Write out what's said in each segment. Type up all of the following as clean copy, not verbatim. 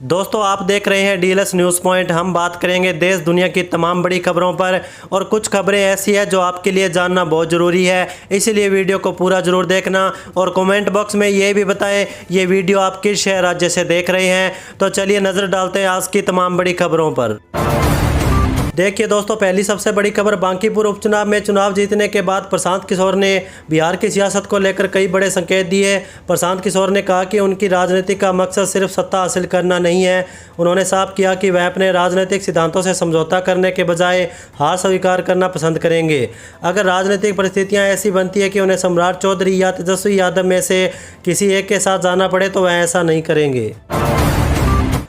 दोस्तों आप देख रहे हैं डीएलएस न्यूज़ पॉइंट। हम बात करेंगे देश दुनिया की तमाम बड़ी खबरों पर और कुछ खबरें ऐसी है जो आपके लिए जानना बहुत ज़रूरी है, इसीलिए वीडियो को पूरा ज़रूर देखना और कमेंट बॉक्स में ये भी बताएं ये वीडियो आप किस शहर राज्य से देख रहे हैं। तो चलिए नज़र डालते हैं आज की तमाम बड़ी खबरों पर। देखिए दोस्तों, पहली सबसे बड़ी खबर, बांकीपुर उपचुनाव में चुनाव जीतने के बाद प्रशांत किशोर ने बिहार की सियासत को लेकर कई बड़े संकेत दिए। प्रशांत किशोर ने कहा कि उनकी राजनीति का मकसद सिर्फ सत्ता हासिल करना नहीं है। उन्होंने साफ किया कि वह अपने राजनीतिक सिद्धांतों से समझौता करने के बजाय हार स्वीकार करना पसंद करेंगे। अगर राजनीतिक परिस्थितियाँ ऐसी बनती है कि उन्हें सम्राट चौधरी या तेजस्वी यादव में से किसी एक के साथ जाना पड़े तो वह ऐसा नहीं करेंगे।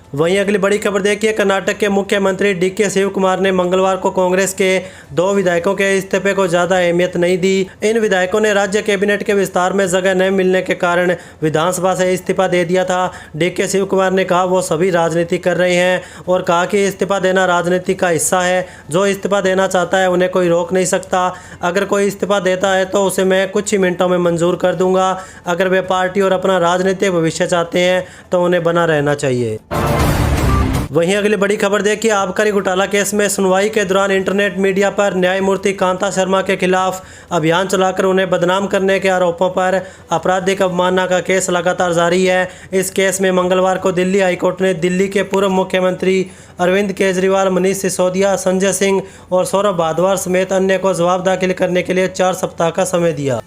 वहीं अगली बड़ी खबर देखिए, कर्नाटक के मुख्यमंत्री डीके शिव कुमार ने मंगलवार को कांग्रेस के 2 विधायकों के इस्तीफे को ज़्यादा अहमियत नहीं दी। इन विधायकों ने राज्य कैबिनेट के विस्तार में जगह न मिलने के कारण विधानसभा से इस्तीफा दे दिया था। डीके शिव कुमार ने कहा वो सभी राजनीति कर रहे हैं और कहा कि इस्तीफा देना राजनीति का हिस्सा है। जो इस्तीफा देना चाहता है उन्हें कोई रोक नहीं सकता। अगर कोई इस्तीफा देता है तो उसे मैं कुछ ही मिनटों में मंजूर कर दूंगा। अगर वे पार्टी और अपना राजनीतिक भविष्य चाहते हैं तो उन्हें बना रहना चाहिए। वहीं अगली बड़ी खबर देखिए, आबकारी घोटाला केस में सुनवाई के दौरान इंटरनेट मीडिया पर न्यायमूर्ति कांता शर्मा के खिलाफ अभियान चलाकर उन्हें बदनाम करने के आरोपों पर आपराधिक अवमानना का केस लगातार जारी है। इस केस में मंगलवार को दिल्ली हाईकोर्ट ने दिल्ली के पूर्व मुख्यमंत्री अरविंद केजरीवाल, मनीष सिसोदिया, संजय सिंह और सौरभ भारद्वाज समेत अन्य को जवाब दाखिल करने के लिए 4 सप्ताह का समय दिया।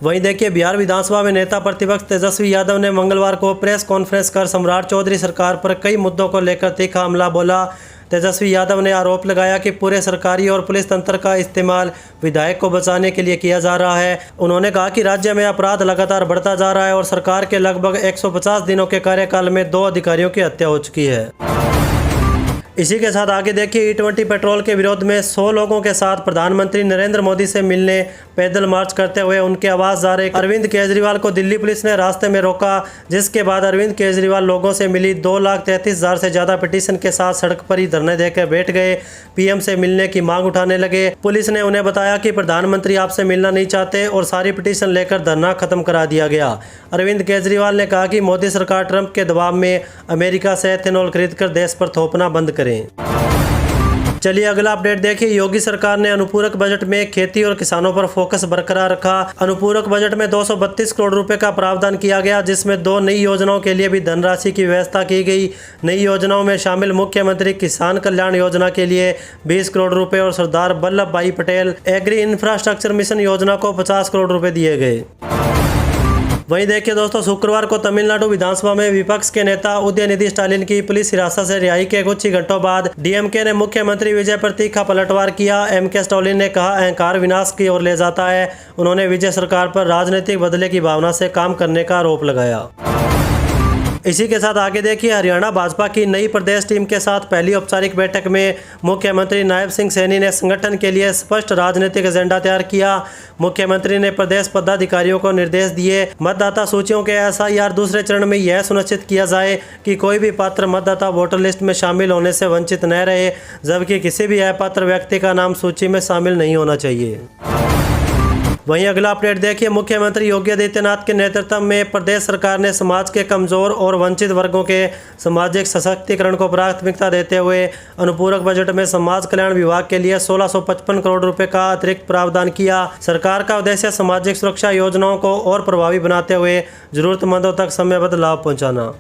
वहीं देखिए, बिहार विधानसभा में नेता प्रतिपक्ष तेजस्वी यादव ने मंगलवार को प्रेस कॉन्फ्रेंस कर सम्राट चौधरी सरकार पर कई मुद्दों को लेकर तीखा हमला बोला। तेजस्वी यादव ने आरोप लगाया कि पूरे सरकारी और पुलिस तंत्र का इस्तेमाल विधायक को बचाने के लिए किया जा रहा है। उन्होंने कहा कि राज्य में अपराध लगातार बढ़ता जा रहा है और सरकार के लगभग 150 दिनों के कार्यकाल में 2 अधिकारियों की हत्या हो चुकी है। इसी के साथ आगे देखिए, E20 पेट्रोल के विरोध में 100 लोगों के साथ प्रधानमंत्री नरेंद्र मोदी से मिलने पैदल मार्च करते हुए उनके आवास जा रहे अरविंद केजरीवाल को दिल्ली पुलिस ने रास्ते में रोका, जिसके बाद अरविंद केजरीवाल लोगों से मिली 2,33,000 से ज़्यादा पिटीशन के साथ सड़क पर ही धरने देकर बैठ गए। पीएम से मिलने की मांग उठाने लगे। पुलिस ने उन्हें बताया कि प्रधानमंत्री आपसे मिलना नहीं चाहते और सारी पिटीशन लेकर धरना खत्म करा दिया गया। अरविंद केजरीवाल ने कहा कि मोदी सरकार ट्रंप के दबाव में अमेरिका से एथेनॉल खरीदकर देश पर थोपना बंद करें। चलिए अगला अपडेट देखिए, योगी सरकार ने अनुपूरक बजट में खेती और किसानों पर फोकस बरकरार रखा। अनुपूरक बजट में 232 करोड़ रुपए का प्रावधान किया गया, जिसमें 2 नई योजनाओं के लिए भी धनराशि की व्यवस्था की गई। नई योजनाओं में शामिल मुख्यमंत्री किसान कल्याण योजना के लिए 20 करोड़ रुपए और सरदार वल्लभ भाई पटेल एग्री इंफ्रास्ट्रक्चर मिशन योजना को 50 करोड़ रुपए दिए गए। वहीं देखिए दोस्तों, शुक्रवार को तमिलनाडु विधानसभा में विपक्ष के नेता उदयनिधि स्टालिन की पुलिस हिरासत से रिहाई के कुछ ही घंटों बाद डीएमके ने मुख्यमंत्री विजय पर तीखा पलटवार किया। एमके स्टालिन ने कहा अहंकार विनाश की ओर ले जाता है। उन्होंने विजय सरकार पर राजनीतिक बदले की भावना से काम करने का आरोप लगाया। इसी के साथ आगे देखिए, हरियाणा भाजपा की नई प्रदेश टीम के साथ पहली औपचारिक बैठक में मुख्यमंत्री नायब सिंह सैनी ने संगठन के लिए स्पष्ट राजनीतिक एजेंडा तैयार किया। मुख्यमंत्री ने प्रदेश पदाधिकारियों को निर्देश दिए मतदाता सूचियों के SIR दूसरे चरण में यह सुनिश्चित किया जाए कि कोई भी पात्र मतदाता वोटर लिस्ट में शामिल होने से वंचित न रहे, जबकि किसी भी अपात्र व्यक्ति का नाम सूची में शामिल नहीं होना चाहिए। वहीं अगला अपडेट देखिए, मुख्यमंत्री योगी आदित्यनाथ के नेतृत्व में प्रदेश सरकार ने समाज के कमजोर और वंचित वर्गों के सामाजिक सशक्तिकरण को प्राथमिकता देते हुए अनुपूरक बजट में समाज कल्याण विभाग के लिए 1655 करोड़ रुपए का अतिरिक्त प्रावधान किया। सरकार का उद्देश्य सामाजिक सुरक्षा योजनाओं को और प्रभावी बनाते हुए जरूरतमंदों तक समयबद्ध लाभ पहुँचाना।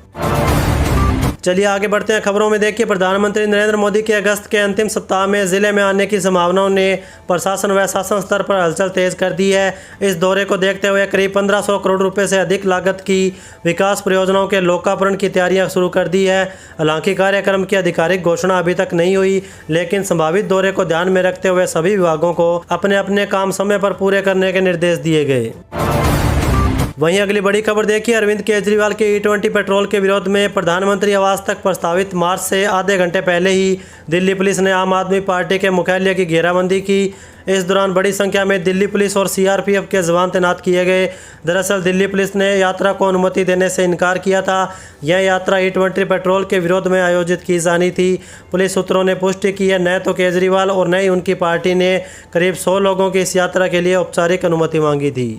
चलिए आगे बढ़ते हैं खबरों में। देखिए, प्रधानमंत्री नरेंद्र मोदी के अगस्त के अंतिम सप्ताह में जिले में आने की संभावनाओं ने प्रशासन व शासन स्तर पर हलचल तेज कर दी है। इस दौरे को देखते हुए करीब 1500 करोड़ रुपए से अधिक लागत की विकास परियोजनाओं के लोकार्पण की तैयारियां शुरू कर दी है। हालांकि कार्यक्रम की आधिकारिक घोषणा अभी तक नहीं हुई, लेकिन संभावित दौरे को ध्यान में रखते हुए सभी विभागों को अपने अपने काम समय पर पूरे करने के निर्देश दिए गए। वहीं अगली बड़ी खबर देखिए, अरविंद केजरीवाल के E20 पेट्रोल के विरोध में प्रधानमंत्री आवास तक प्रस्तावित मार्च से आधे घंटे पहले ही दिल्ली पुलिस ने आम आदमी पार्टी के मुख्यालय की घेराबंदी की। इस दौरान बड़ी संख्या में दिल्ली पुलिस और CRPF के जवान तैनात किए गए। दरअसल दिल्ली पुलिस ने यात्रा को अनुमति देने से इनकार किया था। यह यात्रा E20 पेट्रोल के विरोध में आयोजित की जानी थी। पुलिस सूत्रों ने पुष्टि की है न तो केजरीवाल और न ही उनकी पार्टी ने करीब 100 लोगों की इस यात्रा के लिए औपचारिक अनुमति मांगी थी।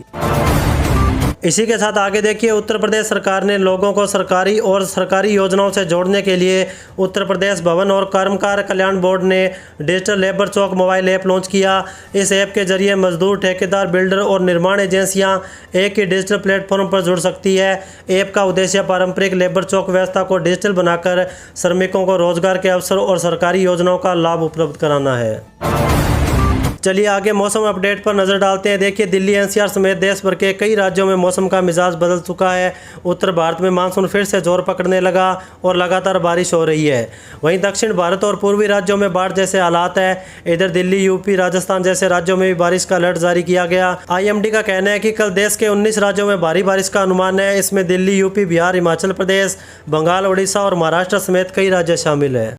इसी के साथ आगे देखिए, उत्तर प्रदेश सरकार ने लोगों को सरकारी योजनाओं से जोड़ने के लिए उत्तर प्रदेश भवन और कर्मकार कल्याण बोर्ड ने डिजिटल लेबर चौक मोबाइल ऐप लॉन्च किया। इस ऐप के जरिए मजदूर, ठेकेदार, बिल्डर और निर्माण एजेंसियां एक ही डिजिटल प्लेटफॉर्म पर जुड़ सकती है। ऐप का उद्देश्य पारंपरिक लेबर चौक व्यवस्था को डिजिटल बनाकर श्रमिकों को रोजगार के अवसर और सरकारी योजनाओं का लाभ उपलब्ध कराना है। चलिए आगे मौसम अपडेट पर नज़र डालते हैं। देखिए, दिल्ली एनसीआर समेत देश भर के कई राज्यों में मौसम का मिजाज बदल चुका है। उत्तर भारत में मानसून फिर से जोर पकड़ने लगा और लगातार बारिश हो रही है। वहीं दक्षिण भारत और पूर्वी राज्यों में बाढ़ जैसे हालात है। इधर दिल्ली, यूपी, राजस्थान जैसे राज्यों में भी बारिश का अलर्ट जारी किया गया। IMD का कहना है कि कल देश के 19 राज्यों में भारी बारिश का अनुमान है। इसमें दिल्ली, यूपी, बिहार, हिमाचल प्रदेश, बंगाल, उड़ीसा और महाराष्ट्र समेत कई राज्य शामिल है।